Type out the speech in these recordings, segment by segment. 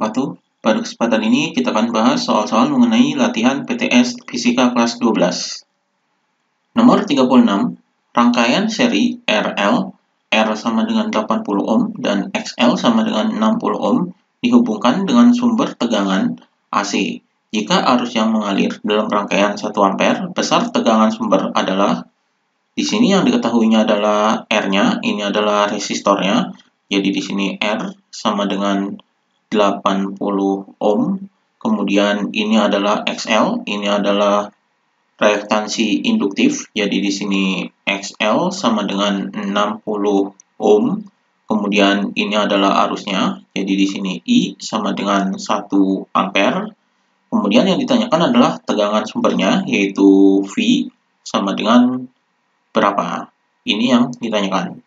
wabarakatuh. Pada kesempatan ini kita akan bahas soal-soal mengenai latihan PTS Fisika kelas 12. Nomor 36, rangkaian seri RL, R sama dengan 80 ohm dan XL sama dengan 60 ohm dihubungkan dengan sumber tegangan AC. Jika arus yang mengalir dalam rangkaian 1 ampere, besar tegangan sumber adalah, di sini yang diketahuinya adalah R-nya, ini adalah resistornya. Jadi di sini R sama dengan 80 ohm, kemudian ini adalah XL, ini adalah reaktansi induktif, jadi di sini XL sama dengan 60 ohm, kemudian ini adalah arusnya, jadi di sini I sama dengan 1 ampere, kemudian yang ditanyakan adalah tegangan sumbernya, yaitu V sama dengan berapa, ini yang ditanyakan.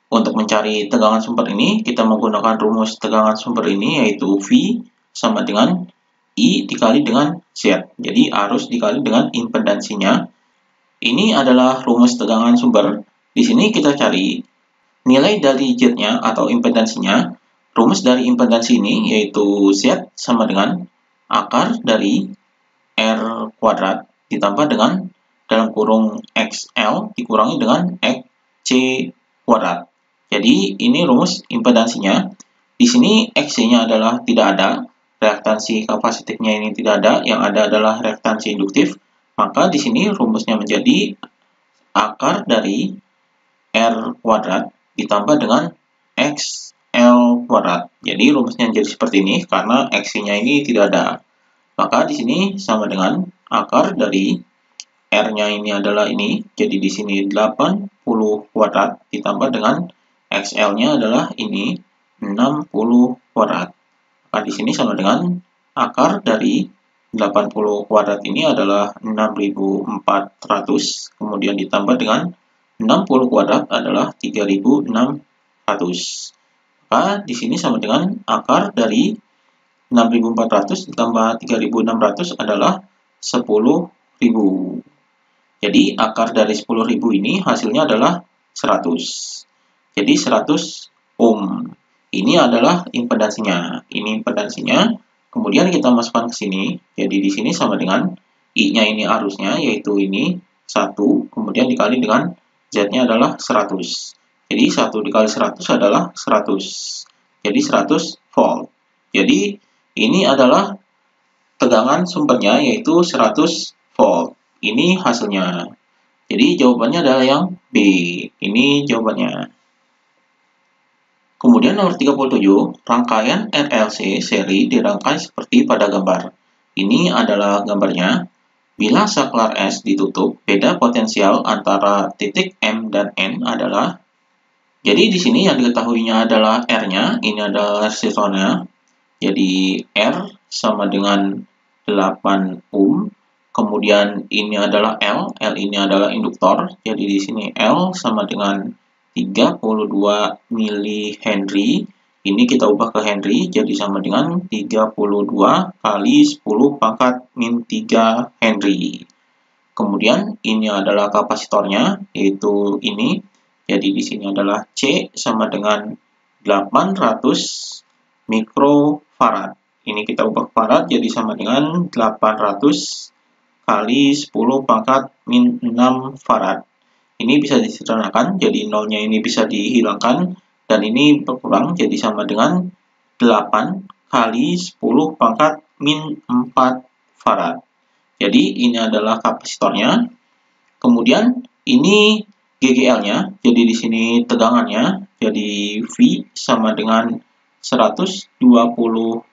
Untuk mencari tegangan sumber ini, kita menggunakan rumus tegangan sumber ini, yaitu V sama dengan I dikali dengan Z. Jadi, arus dikali dengan impedansinya. Ini adalah rumus tegangan sumber. Di sini kita cari nilai dari Z-nya atau impedansinya. Rumus dari impedansi ini, yaitu Z sama dengan akar dari R kuadrat ditambah dengan dalam kurung XL dikurangi dengan XC kuadrat. Jadi, ini rumus impedansinya. Di sini XC-nya adalah tidak ada, reaktansi kapasitifnya ini tidak ada, yang ada adalah reaktansi induktif. Maka di sini rumusnya menjadi akar dari R kuadrat ditambah dengan XL kuadrat. Jadi, rumusnya jadi seperti ini karena XC-nya ini tidak ada. Maka di sini sama dengan akar dari R-nya ini adalah ini, jadi di sini 80 kuadrat ditambah dengan XL-nya adalah ini 60 kuadrat. Maka di sini sama dengan akar dari 80 kuadrat ini adalah 6.400, kemudian ditambah dengan 60 kuadrat adalah 3.600. Maka di sini sama dengan akar dari 6.400 ditambah 3.600 adalah 10.000. Jadi akar dari 10.000 ini hasilnya adalah 100. Jadi 100 ohm. Ini adalah impedansinya. Ini impedansinya. Kemudian kita masukkan ke sini. Jadi di sini sama dengan I-nya ini arusnya, yaitu ini 1. Kemudian dikali dengan Z-nya adalah 100. Jadi 1 dikali 100 adalah 100. Jadi 100 volt. Jadi ini adalah tegangan sumbernya, yaitu 100 volt. Ini hasilnya. Jadi jawabannya adalah yang B. Ini jawabannya. Kemudian nomor 37, rangkaian RLC seri dirangkai seperti pada gambar. Ini adalah gambarnya. Bila saklar S ditutup, beda potensial antara titik M dan N adalah, jadi di sini yang diketahuinya adalah R-nya, ini adalah resistornya. Jadi R sama dengan 8 ohm. Kemudian ini adalah L ini adalah induktor. Jadi di sini L sama dengan 32 mH. Ini kita ubah ke Henry, jadi sama dengan 32 kali 10 pangkat min 3 Henry. Kemudian ini adalah kapasitornya, yaitu ini. Jadi di sini adalah C sama dengan 800 mikrofarad. Ini kita ubah farad, jadi sama dengan 800 kali 10 pangkat min 6 farad. Ini bisa disederhanakan, jadi nolnya ini bisa dihilangkan, dan ini berkurang, jadi sama dengan 8 kali 10 pangkat min 4 farad. Jadi ini adalah kapasitornya. Kemudian ini GGL-nya, jadi di sini tegangannya, jadi V sama dengan 120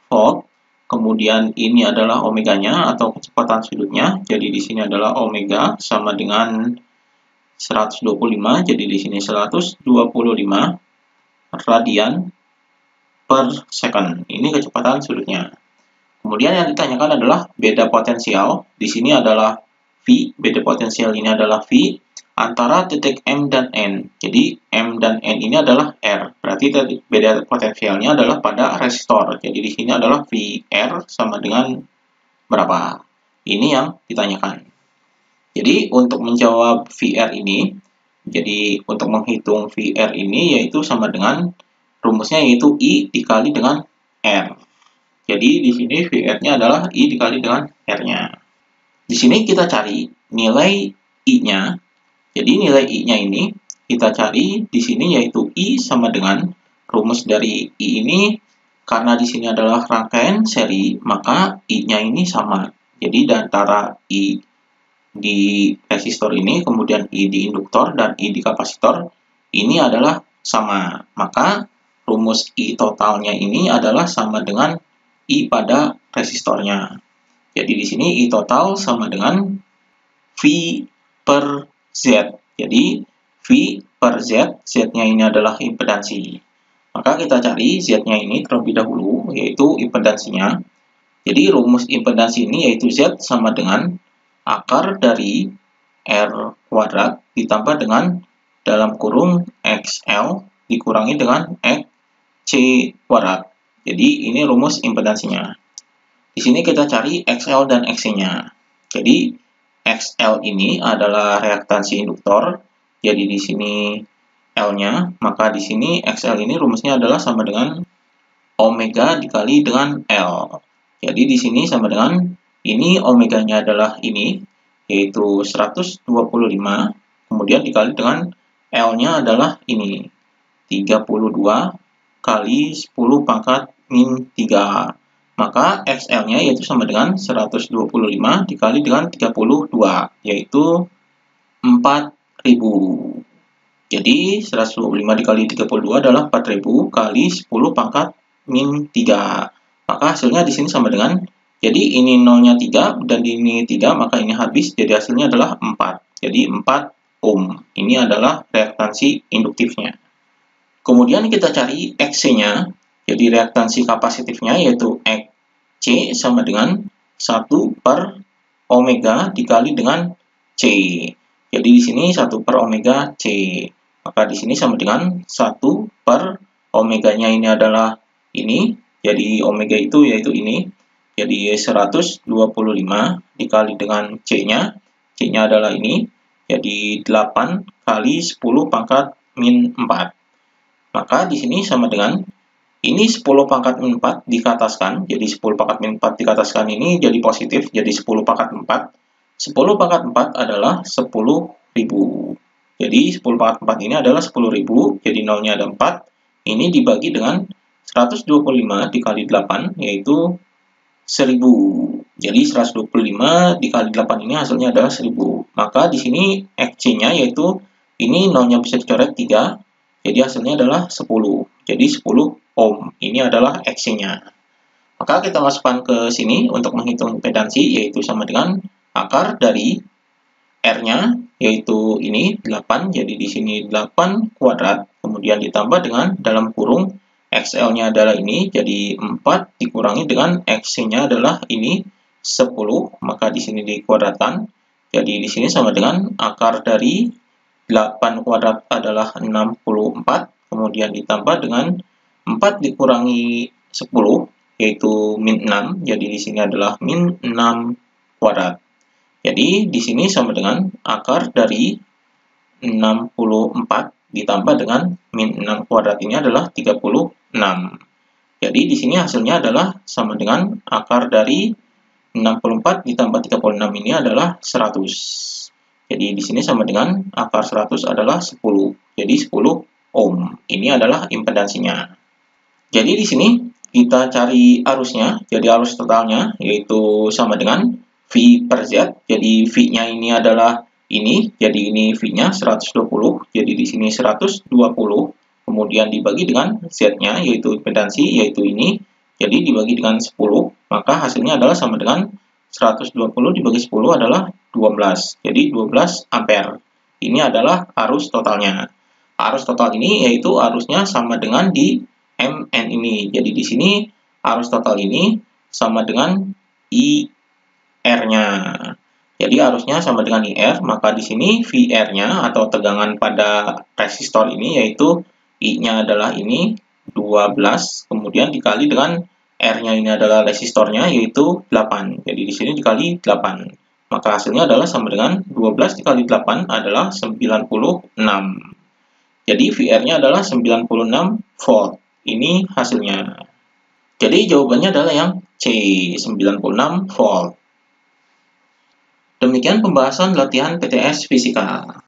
volt. Kemudian ini adalah omeganya atau kecepatan sudutnya. Jadi di sini adalah omega sama dengan 125. Jadi di sini 125 radian per second. Ini kecepatan sudutnya. Kemudian yang ditanyakan adalah beda potensial. Di sini adalah V, beda potensial ini adalah V antara titik M dan N. Jadi M dan N ini adalah R. Berarti beda potensialnya adalah pada resistor. Jadi di sini adalah VR sama dengan berapa? Ini yang ditanyakan. Jadi untuk menjawab VR ini, jadi untuk menghitung VR ini yaitu sama dengan rumusnya, yaitu I dikali dengan R. Jadi di sini VR-nya adalah I dikali dengan R-nya. Di sini kita cari nilai I-nya. Jadi nilai I-nya ini kita cari di sini yaitu I sama dengan rumus dari I ini, karena di sini adalah rangkaian seri, maka I-nya ini sama. Jadi antara I di resistor ini, kemudian I di induktor, dan I di kapasitor, ini adalah sama. Maka rumus I totalnya ini adalah sama dengan I pada resistornya. Jadi di sini I total sama dengan V per Z. Jadi V per Z, Z-nya ini adalah impedansi. Maka kita cari Z-nya ini terlebih dahulu, yaitu impedansinya. Jadi rumus impedansi ini yaitu Z sama dengan akar dari R kuadrat ditambah dengan dalam kurung XL dikurangi dengan XC kuadrat. Jadi ini rumus impedansinya. Di sini kita cari XL dan XC-nya. Jadi XL ini adalah reaktansi induktor. Jadi di sini L-nya, maka di sini XL ini rumusnya adalah sama dengan omega dikali dengan L. Jadi di sini sama dengan ini omeganya adalah ini, yaitu 125, kemudian dikali dengan L-nya adalah ini, 32 kali 10 pangkat min 3. Maka XL-nya yaitu sama dengan 125 dikali dengan 32, yaitu 4000. Jadi 125 dikali 32 adalah 4000 kali 10 pangkat min 3. Maka hasilnya di sini sama dengan, jadi ini nolnya 3 dan ini 3, maka ini habis, jadi hasilnya adalah 4. Jadi 4 ohm. Ini adalah reaktansi induktifnya. Kemudian kita cari XC-nya. Jadi reaktansi kapasitifnya yaitu XC sama dengan 1 per omega dikali dengan C. Jadi di sini 1 per omega C. Maka di sini sama dengan 1 per omeganya ini adalah ini. Jadi omega itu yaitu ini. Jadi 125 dikali dengan C-nya. C-nya adalah ini. Jadi 8 kali 10 pangkat min 4. Maka di sini sama dengan ini 10 pangkat min 4 dikataskan. Jadi 10 pangkat min 4 dikataskan ini jadi positif. Jadi 10 pangkat 4. 10 pangkat 4 adalah 10.000. Jadi 10 pangkat 4 ini adalah 10.000. Jadi nolnya ada 4. Ini dibagi dengan 125 dikali 8, yaitu 1000. Jadi 125 dikali 8 ini hasilnya adalah 1000. Maka di sini XC-nya yaitu ini nolnya bisa dicoret 3. Jadi hasilnya adalah 10. Jadi 10 ohm. Ini adalah XC-nya. Maka kita masukkan ke sini untuk menghitung impedansi, yaitu sama dengan akar dari R-nya, yaitu ini 8. Jadi di sini 8 kuadrat. Kemudian ditambah dengan dalam kurung XL-nya adalah ini. Jadi 4 dikurangi dengan XC-nya adalah ini 10. Maka di sini dikuadratkan. Jadi di sini sama dengan akar dari 8 kuadrat adalah 64, kemudian ditambah dengan 4 dikurangi 10, yaitu min 6, jadi di sini adalah min 6 kuadrat. Jadi di sini sama dengan akar dari 64 ditambah dengan min 6 kuadrat ini adalah 36. Jadi di sini hasilnya adalah sama dengan akar dari 64 ditambah 36 ini adalah 100. Jadi di sini sama dengan akar 100 adalah 10. Jadi 10 ohm. Ini adalah impedansinya. Jadi di sini kita cari arusnya. Jadi arus totalnya yaitu sama dengan V per Z. Jadi V-nya ini adalah ini. Jadi ini V-nya 120. Jadi di sini 120. Kemudian dibagi dengan Z-nya yaitu impedansi yaitu ini. Jadi dibagi dengan 10. Maka hasilnya adalah sama dengan 120 dibagi 10 adalah 12. Jadi 12 ampere. Ini adalah arus totalnya. Arus total ini yaitu arusnya sama dengan di MN ini. Jadi di sini arus total ini sama dengan IR-nya. Jadi arusnya sama dengan IR, maka di sini VR-nya atau tegangan pada resistor ini yaitu I-nya adalah ini 12, kemudian dikali dengan R-nya ini adalah resistornya yaitu 8. Jadi di sini dikali 8. Maka hasilnya adalah sama dengan 12 dikali 8 adalah 96. Jadi VR-nya adalah 96 volt. Ini hasilnya. Jadi jawabannya adalah yang C, 96 volt. Demikian pembahasan latihan PTS fisika.